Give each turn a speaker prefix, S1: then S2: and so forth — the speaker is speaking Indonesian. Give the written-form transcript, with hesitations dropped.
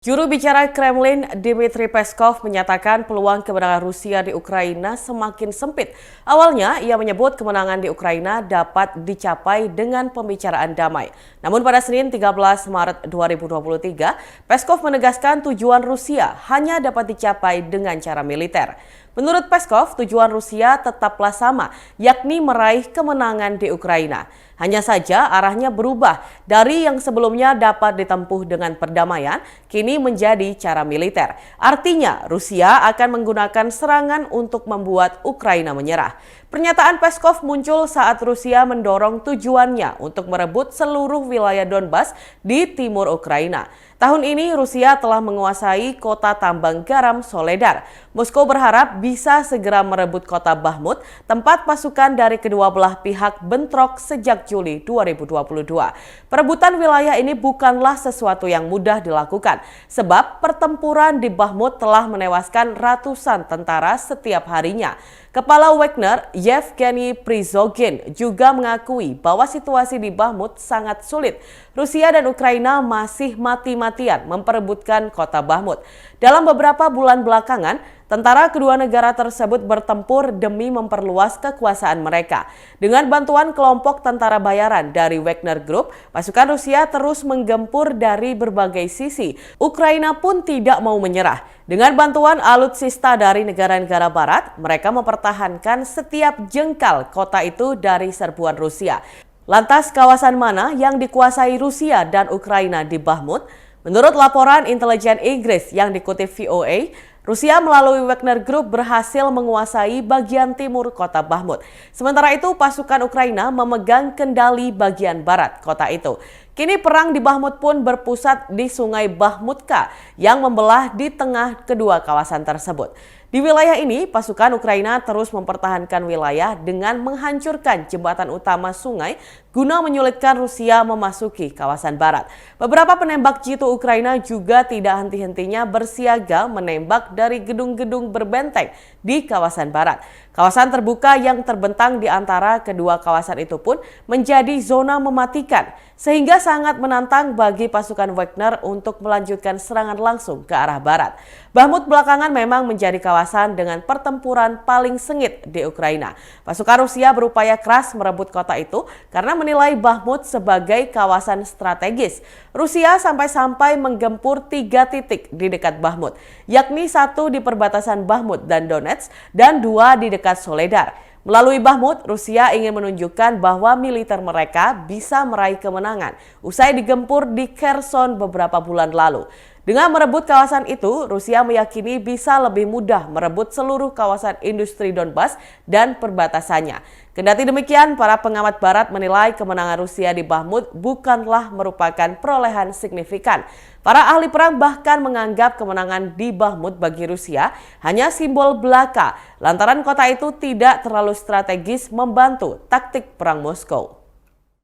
S1: Juru bicara Kremlin, Dmitry Peskov, menyatakan peluang kemenangan Rusia di Ukraina semakin sempit. Awalnya, ia menyebut kemenangan di Ukraina dapat dicapai dengan pembicaraan damai. Namun pada Senin 13 Maret 2023, Peskov menegaskan tujuan Rusia hanya dapat dicapai dengan cara militer. Menurut Peskov, tujuan Rusia tetaplah sama, yakni meraih kemenangan di Ukraina. Hanya saja arahnya berubah dari yang sebelumnya dapat ditempuh dengan perdamaian, kini menjadi cara militer. Artinya, Rusia akan menggunakan serangan untuk membuat Ukraina menyerah. Pernyataan Peskov muncul saat Rusia mendorong tujuannya untuk merebut seluruh wilayah Donbas di timur Ukraina. Tahun ini Rusia telah menguasai kota tambang garam Soledar. Moskow berharap bisa segera merebut kota Bakhmut, tempat pasukan dari kedua belah pihak bentrok sejak Juli 2022. Perebutan wilayah ini bukanlah sesuatu yang mudah dilakukan, sebab pertempuran di Bakhmut telah menewaskan ratusan tentara setiap harinya. Kepala Wagner, Yevgeny Prigozhin, juga mengakui bahwa situasi di Bakhmut sangat sulit. Rusia dan Ukraina masih mati-matian memperebutkan kota Bakhmut. Dalam beberapa bulan belakangan, tentara kedua negara tersebut bertempur demi memperluas kekuasaan mereka. Dengan bantuan kelompok tentara bayaran dari Wagner Group, pasukan Rusia terus menggempur dari berbagai sisi. Ukraina pun tidak mau menyerah. Dengan bantuan alutsista dari negara-negara barat, mereka mempertahankan setiap jengkal kota itu dari serbuan Rusia. Lantas kawasan mana yang dikuasai Rusia dan Ukraina di Bakhmut? Menurut laporan intelijen Inggris yang dikutip VOA, Rusia melalui Wagner Group berhasil menguasai bagian timur kota Bakhmut. Sementara itu pasukan Ukraina memegang kendali bagian barat kota itu. Kini perang di Bakhmut pun berpusat di Sungai Bakhmutka yang membelah di tengah kedua kawasan tersebut. Di wilayah ini, pasukan Ukraina terus mempertahankan wilayah dengan menghancurkan jembatan utama sungai guna menyulitkan Rusia memasuki kawasan barat. Beberapa penembak jitu Ukraina juga tidak henti-hentinya bersiaga menembak dari gedung-gedung berbenteng di kawasan barat. Kawasan terbuka yang terbentang di antara kedua kawasan itu pun menjadi zona mematikan, sehingga sangat menantang bagi pasukan Wagner untuk melanjutkan serangan langsung ke arah barat. Bakhmut belakangan memang menjadi kawasan dengan pertempuran paling sengit di Ukraina. Pasukan Rusia berupaya keras merebut kota itu karena menilai Bakhmut sebagai kawasan strategis. Rusia sampai-sampai menggempur 3 titik di dekat Bakhmut, yakni 1 di perbatasan Bakhmut dan Donetsk dan 2 di dekat Soledar. Melalui Bakhmut, Rusia ingin menunjukkan bahwa militer mereka bisa meraih kemenangan usai digempur di Kherson beberapa bulan lalu. Dengan merebut kawasan itu, Rusia meyakini bisa lebih mudah merebut seluruh kawasan industri Donbas dan perbatasannya. Kendati demikian, para pengamat barat menilai kemenangan Rusia di Bakhmut bukanlah merupakan perolehan signifikan. Para ahli perang bahkan menganggap kemenangan di Bakhmut bagi Rusia hanya simbol belaka, lantaran kota itu tidak terlalu strategis membantu taktik perang Moskow.